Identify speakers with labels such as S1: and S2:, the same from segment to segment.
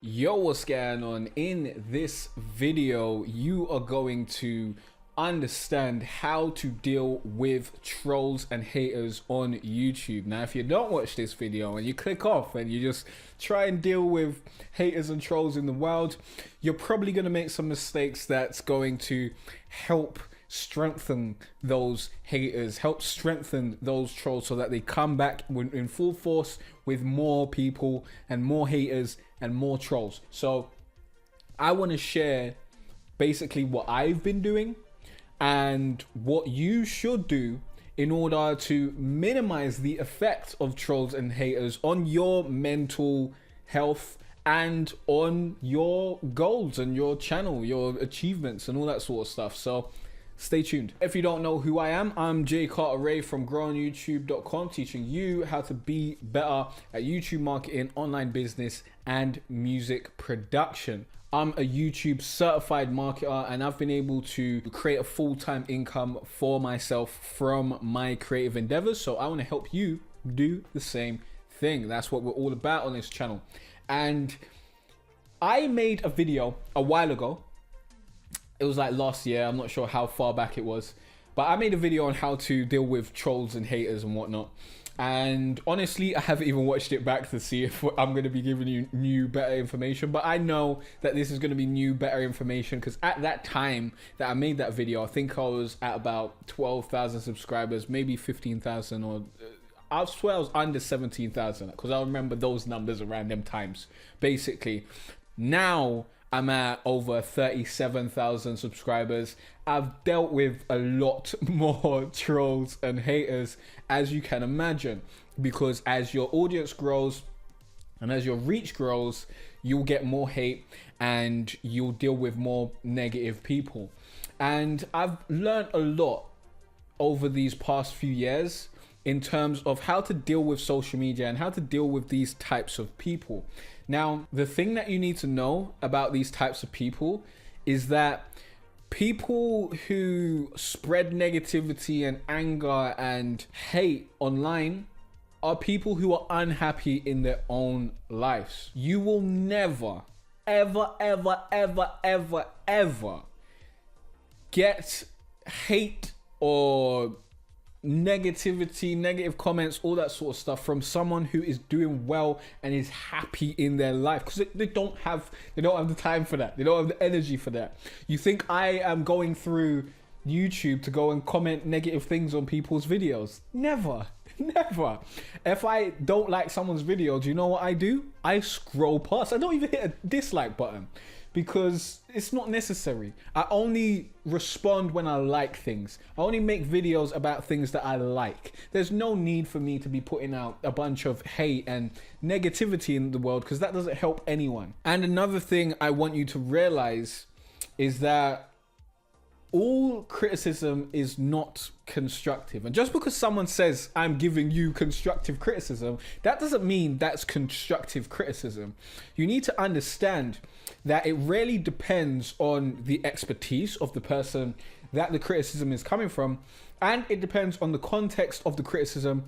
S1: Yo, what's going on? In this video, you are going to understand how to deal with trolls and haters on YouTube. Now, if you don't watch this video and you click off and you just try and deal with haters and trolls in the wild, you're probably going to make some mistakes that's going to help strengthen those haters, help strengthen those trolls so that they come back in full force with more people and more haters and more trolls. So I want to share basically what I've been doing and what you should do in order to minimize the effect of trolls and haters on your mental health and on your goals and your channel, your achievements and all that sort of stuff. So stay tuned. If you don't know who I am, I'm Jay Carter Ray from growingyoutube.com, teaching you how to be better at YouTube marketing, online business, and music production. I'm a YouTube certified marketer and I've been able to create a full-time income for myself from my creative endeavors. So I want to help you do the same thing. That's what we're all about on this channel. And I made a video a while ago. It was like last year. I'm not sure how far back it was, but I made a video on how to deal with trolls and haters and whatnot. And honestly, I haven't even watched it back to see if I'm going to be giving you new, better information. But I know that this is going to be new, better information because at that time that I made that video, I think I was at about 12,000 subscribers, maybe 15,000, or I swear I was under 17,000 because I remember those numbers around them times. Basically, now I'm at over 37,000 subscribers. I've dealt with a lot more trolls and haters, as you can imagine, because as your audience grows and as your reach grows, you'll get more hate and you'll deal with more negative people. And I've learned a lot over these past few years in terms of how to deal with social media and how to deal with these types of people. Now, the thing that you need to know about these types of people is that people who spread negativity and anger and hate online are people who are unhappy in their own lives. You will never, ever, ever, ever, ever, ever get hate or negativity, negative comments, all that sort of stuff from someone who is doing well and is happy in their life, because they don't have the time for that. They don't have the energy for that. You think I am going through YouTube to go and comment negative things on people's videos? Never. Never. If I don't like someone's video, do you know what I do? I scroll past. I don't even hit a dislike button because it's not necessary. I only respond when I like things. I only make videos about things that I like. There's no need for me to be putting out a bunch of hate and negativity in the world because that doesn't help anyone. And another thing I want you to realize is that all criticism is not constructive. And just because someone says I'm giving you constructive criticism, that doesn't mean that's constructive criticism. You need to understand that it really depends on the expertise of the person that the criticism is coming from, and it depends on the context of the criticism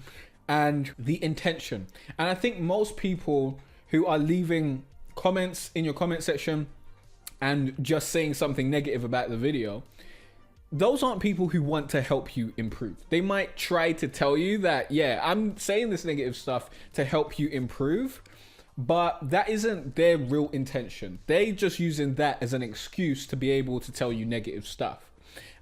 S1: and the intention. And I think most people who are leaving comments in your comment section and just saying something negative about the video, those aren't people who want to help you improve. They might try to tell you that, yeah, I'm saying this negative stuff to help you improve, but that isn't their real intention. They're just using that as an excuse to be able to tell you negative stuff.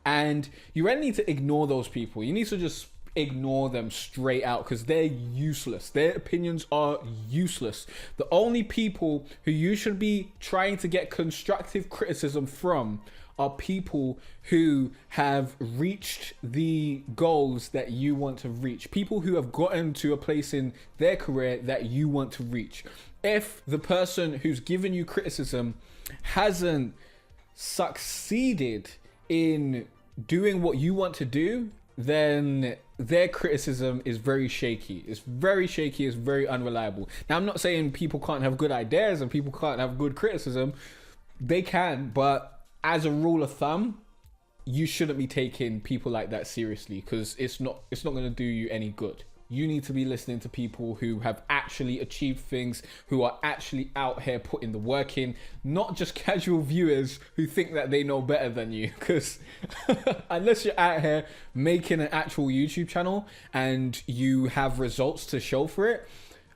S1: And you really need to ignore those people. You need to just ignore them straight out because they're useless. Their opinions are useless. The only people who you should be trying to get constructive criticism from are people who have reached the goals that you want to reach. People who have gotten to a place in their career that you want to reach. If the person who's given you criticism hasn't succeeded in doing what you want to do, then their criticism is very shaky. It's very shaky, it's very unreliable. Now, I'm not saying people can't have good ideas and people can't have good criticism. They can, but as a rule of thumb, you shouldn't be taking people like that seriously because it's not going to do you any good. You need to be listening to people who have actually achieved things, who are actually out here putting the work in, not just casual viewers who think that they know better than you. Because unless you're out here making an actual YouTube channel and you have results to show for it,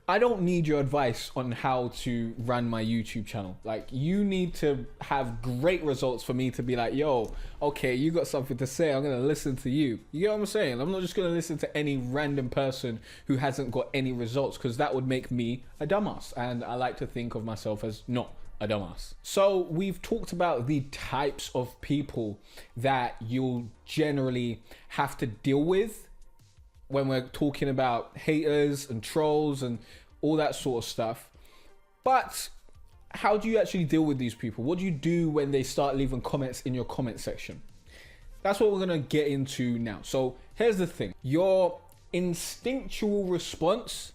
S1: I don't need your advice on how to run my YouTube channel. Like, you need to have great results for me to be like, yo, okay, you got something to say, I'm gonna listen to you. You get what I'm saying? I'm not just gonna listen to any random person who hasn't got any results, because that would make me a dumbass. And I like to think of myself as not a dumbass. So we've talked about the types of people that you'll generally have to deal with when we're talking about haters and trolls and all that sort of stuff. But how do you actually deal with these people? What do you do when they start leaving comments in your comment section? That's what we're gonna get into now. So here's the thing. Your instinctual response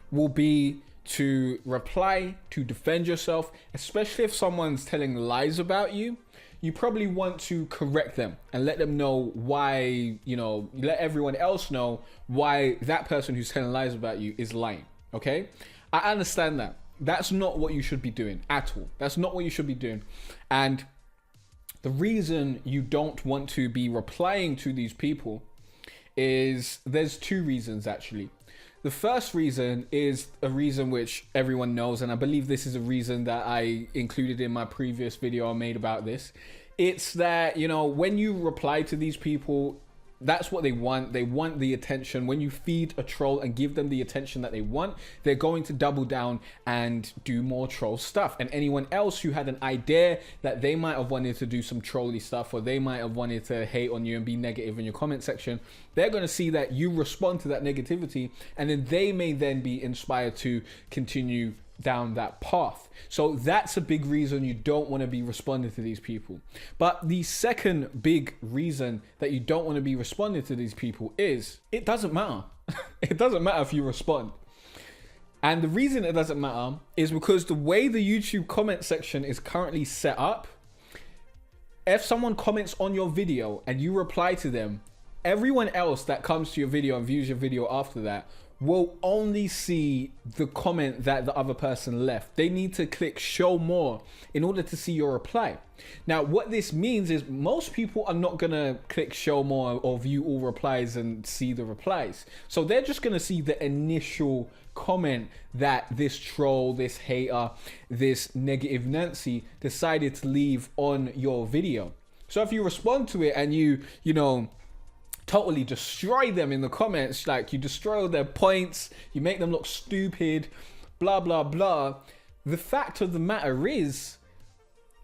S1: will be to reply, to defend yourself, especially if someone's telling lies about you. You probably want to correct them and let them know why, let everyone else know why that person who's telling lies about you is lying, okay? I understand that. That's not what you should be doing at all. That's not what you should be doing. And the reason you don't want to be replying to these people is there's two reasons, actually. The first reason is a reason which everyone knows, and I believe this is a reason that I included in my previous video I made about this. It's that, when you reply to these people, that's what they want. They want the attention. When you feed a troll and give them the attention that they want, they're going to double down and do more troll stuff. And anyone else who had an idea that they might have wanted to do some trolly stuff, or they might have wanted to hate on you and be negative in your comment section, they're going to see that you respond to that negativity, and then they may then be inspired to continue down that path. So that's a big reason you don't want to be responding to these people. But the second big reason that you don't want to be responding to these people is it doesn't matter. It doesn't matter if you respond. And the reason it doesn't matter is because the way the YouTube comment section is currently set up, if someone comments on your video and you reply to them, everyone else that comes to your video and views your video after that will only see the comment that the other person left. They need to click show more in order to see your reply. Now, what this means is most people are not gonna click show more or view all replies and see the replies. So they're just gonna see the initial comment that this troll, this hater, this negative Nancy decided to leave on your video. So if you respond to it and you totally destroy them in the comments, like you destroy all their points, you make them look stupid, blah blah blah, the fact of the matter is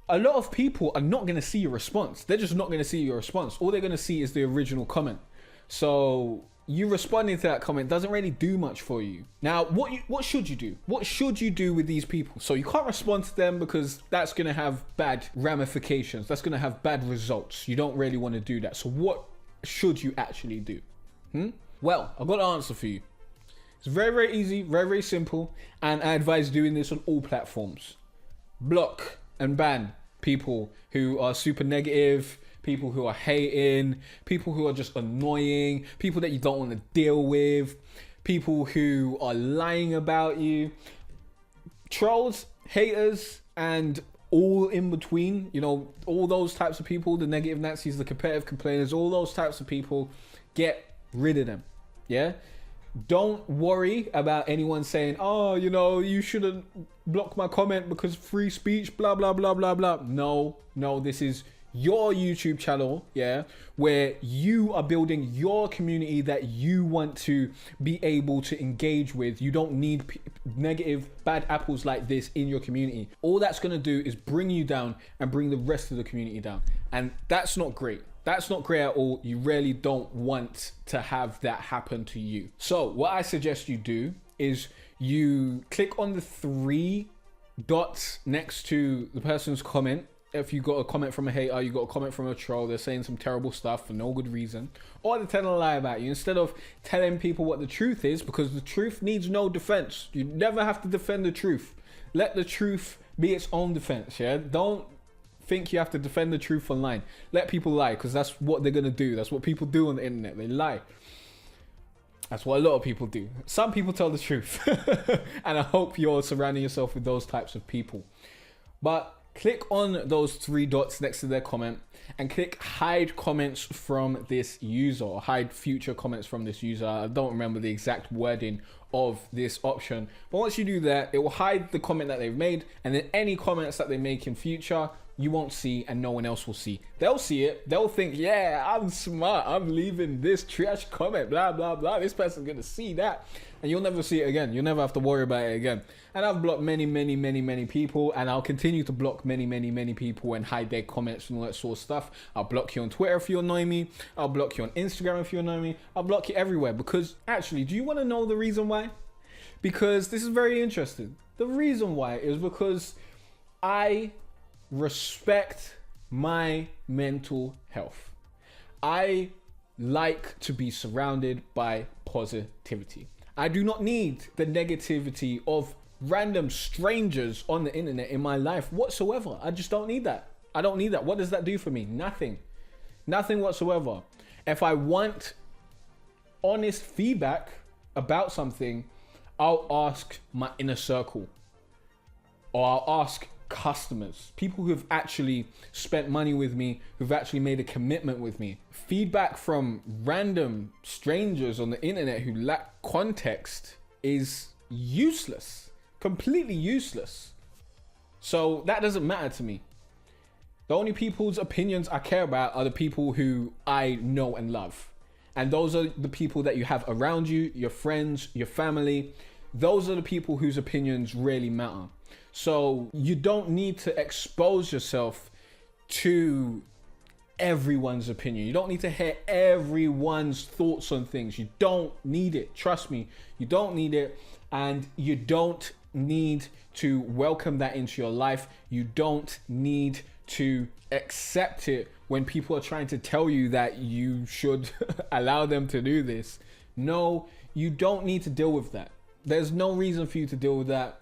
S1: a lot of people are not going to see your response. They're just not going to see your response. All they're going to see is the original comment. So you responding to that comment doesn't really do much for you. Now, what should you do? What should you do with these people? So you can't respond to them because that's going to have bad ramifications. That's going to have bad results. You don't really want to do that. So what should you actually do? Well, I've got an answer for you. It's very, very easy, very, very simple, and I advise doing this on all platforms. Block and ban people who are super negative, people who are hating, people who are just annoying, people that you don't want to deal with, people who are lying about you, trolls, haters, and all in between, all those types of people, the negative Nazis, the competitive complainers, all those types of people, get rid of them. Yeah? Don't worry about anyone saying, oh, you shouldn't block my comment because free speech, blah, blah, blah, blah, blah. No, this is your YouTube channel, yeah, where you are building your community that you want to be able to engage with. You don't need negative, bad apples like this in your community. All that's going to do is bring you down and bring the rest of the community down. And that's not great. That's not great at all. You really don't want to have that happen to you. So what I suggest you do is you click on the 3 dots next to the person's comment. If you got a comment from a hater, you got a comment from a troll, they're saying some terrible stuff for no good reason, or they're telling a lie about you, instead of telling people what the truth is, because the truth needs no defense. You never have to defend the truth. Let the truth be its own defense, yeah? Don't think you have to defend the truth online. Let people lie, because that's what they're going to do. That's what people do on the internet. They lie. That's what a lot of people do. Some people tell the truth. And I hope you're surrounding yourself with those types of people. But click on those 3 dots next to their comment and click hide comments from this user, or hide future comments from this user. I don't remember the exact wording of this option, but once you do that, it will hide the comment that they've made, and then any comments that they make in future you won't see and no one else will see. They'll see it, they'll think, yeah, I'm smart, I'm leaving this trash comment, blah blah blah, this person's gonna see that, and you'll never see it again. You'll never have to worry about it again. And I've blocked many people, and I'll continue to block many people and hide their comments and all that sort of stuff. I'll block you on Twitter if you annoy me, I'll block you on Instagram if you annoy me, I'll block you everywhere. Because actually, do you want to know the reason why? Because this is very interesting. The reason why is because I respect my mental health. I like to be surrounded by positivity. I do not need the negativity of random strangers on the internet in my life whatsoever. I just don't need that. I don't need that. What does that do for me? Nothing. Nothing whatsoever. If I want honest feedback about something, I'll ask my inner circle, or I'll ask customers, people who've actually spent money with me, who've actually made a commitment with me. Feedback from random strangers on the internet who lack context is useless, completely useless. So that doesn't matter to me. The only people's opinions I care about are the people who I know and love. And those are the people that you have around you, your friends, your family. Those are the people whose opinions really matter. So you don't need to expose yourself to everyone's opinion. You don't need to hear everyone's thoughts on things. You don't need it. Trust me, you don't need it. And you don't need to welcome that into your life. You don't need to accept it when people are trying to tell you that you should allow them to do this. No, you don't need to deal with that. There's no reason for you to deal with that.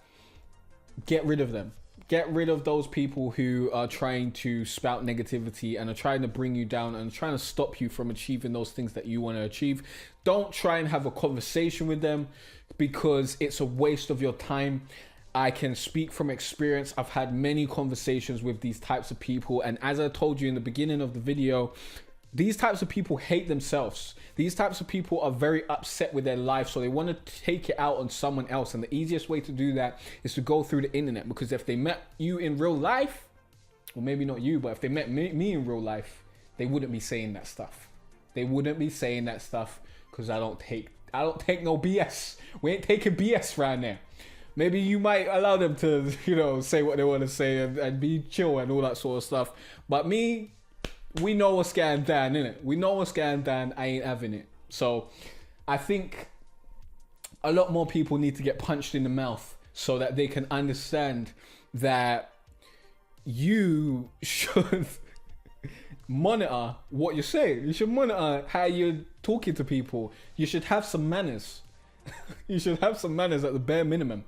S1: Get rid of them. Get rid of those people who are trying to spout negativity and are trying to bring you down and trying to stop you from achieving those things that you want to achieve. Don't try and have a conversation with them, because it's a waste of your time. I can speak from experience. I've had many conversations with these types of people, and as I told you in the beginning of the video, these types of people hate themselves. These types of people are very upset with their life, so they want to take it out on someone else. And the easiest way to do that is to go through the internet, because if they met you in real life, or maybe not you, but if they met me in real life, they wouldn't be saying that stuff. They wouldn't be saying that stuff, because I don't take no BS. We ain't taking BS around there. Maybe you might allow them to, say what they want to say and be chill and all that sort of stuff. But me, we know what's going down, innit? We know what's going down. I ain't having it. So I think a lot more people need to get punched in the mouth so that they can understand that you should monitor what you're saying. You should monitor how you're talking to people. You should have some manners. You should have some manners at the bare minimum.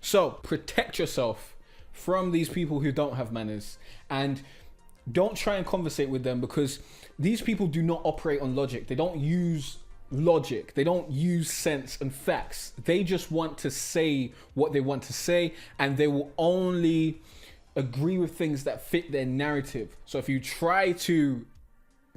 S1: So protect yourself from these people who don't have manners, and don't try and conversate with them, because these people do not operate on logic. They don't use logic. They don't use sense and facts. They just want to say what they want to say, and they will only agree with things that fit their narrative. So if you try to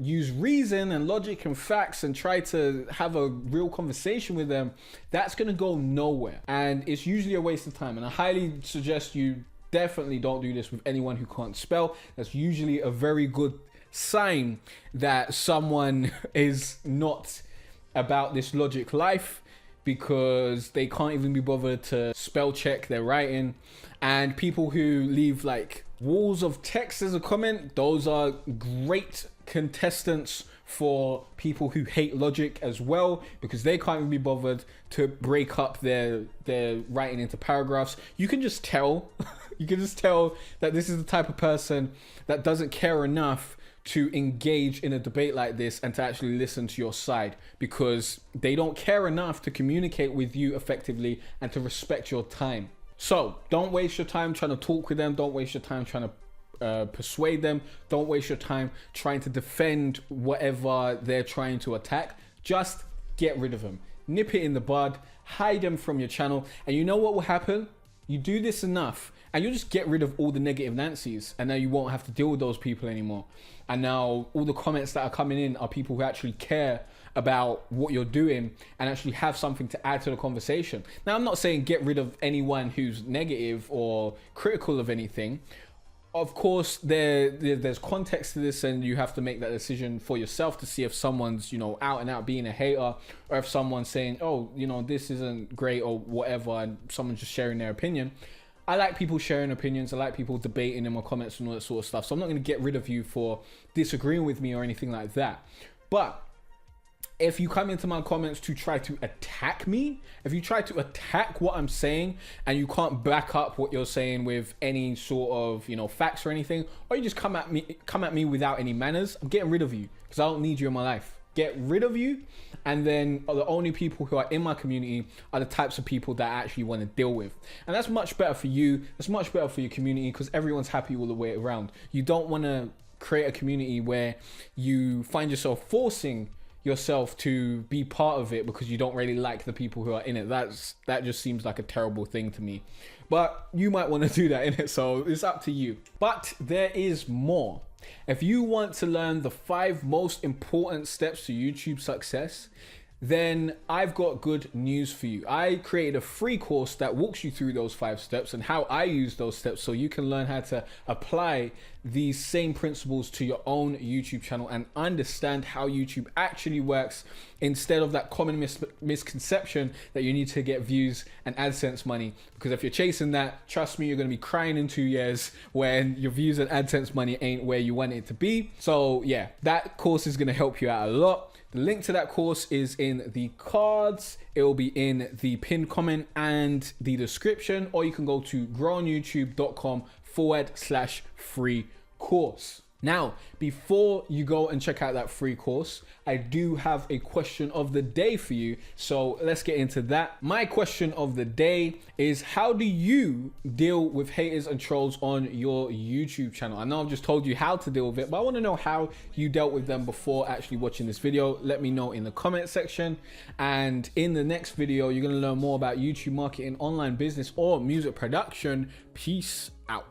S1: use reason and logic and facts and try to have a real conversation with them, that's going to go nowhere, and it's usually a waste of time. And I highly suggest you definitely don't do this with anyone who can't spell. That's usually a very good sign that someone is not about this logic life, because they can't even be bothered to spell check their writing. And people who leave like walls of text as a comment, those are great contestants for people who hate logic as well, because they can't even be bothered to break up their writing into paragraphs. You can just tell you can just tell that this is the type of person that doesn't care enough to engage in a debate like this and to actually listen to your side, because they don't care enough to communicate with you effectively and to respect your time. So don't waste your time trying to talk with them. Don't waste your time trying to persuade them. Don't waste your time trying to defend whatever they're trying to attack. Just get rid of them. nip it in the bud, hide them from your channel. And you know what will happen? You do this enough and you'll just get rid of all the negative Nancy's, and now you won't have to deal with those people anymore. And now all the comments that are coming in are people who actually care about what you're doing and actually have something to add to the conversation. Now, I'm not saying get rid of anyone who's negative or critical of anything. Of course, there's context to this, and you have to make that decision for yourself to see if someone's, you know, out and out being a hater, or if someone's saying, oh, you know, this isn't great or whatever, and someone's just sharing their opinion. I like people sharing opinions. I like people debating in my comments and all that sort of stuff. So I'm not going to get rid of you for disagreeing with me or anything like that. But if you come into my comments to try to attack me, if you try to attack what I'm saying and you can't back up what you're saying with any sort of, you know, facts or anything, or you just come at me without any manners, I'm getting rid of you because I don't need you in my life. Get rid of you, and then the only people who are in my community are the types of people that I actually want to deal with. And that's much better for you. That's much better for your community because everyone's happy all the way around. You don't want to create a community where you find yourself forcing yourself to be part of it because you don't really like the people who are in it. That just seems like a terrible thing to me. But you might want to do that in it, so it's up to you. But there is more. If you want to learn the 5 most important steps to YouTube success, then I've got good news for you. I created a free course that walks you through those 5 steps and how I use those steps so you can learn how to apply these same principles to your own YouTube channel and understand how YouTube actually works, instead of that common misconception that you need to get views and AdSense money. Because if you're chasing that, trust me, you're going to be crying in 2 years when your views and AdSense money ain't where you want it to be. So yeah, that course is going to help you out a lot. The link to that course is in the cards. It will be in the pinned comment and the description, or you can go to growonyoutube.com/free course. Now, before you go and check out that free course, I do have a question of the day for you. So let's get into that. My question of the day is, how do you deal with haters and trolls on your YouTube channel? I know I've just told you how to deal with it, but I want to know how you dealt with them before actually watching this video. Let me know in the comment section. And in the next video, you're going to learn more about YouTube marketing, online business, or music production. Peace out.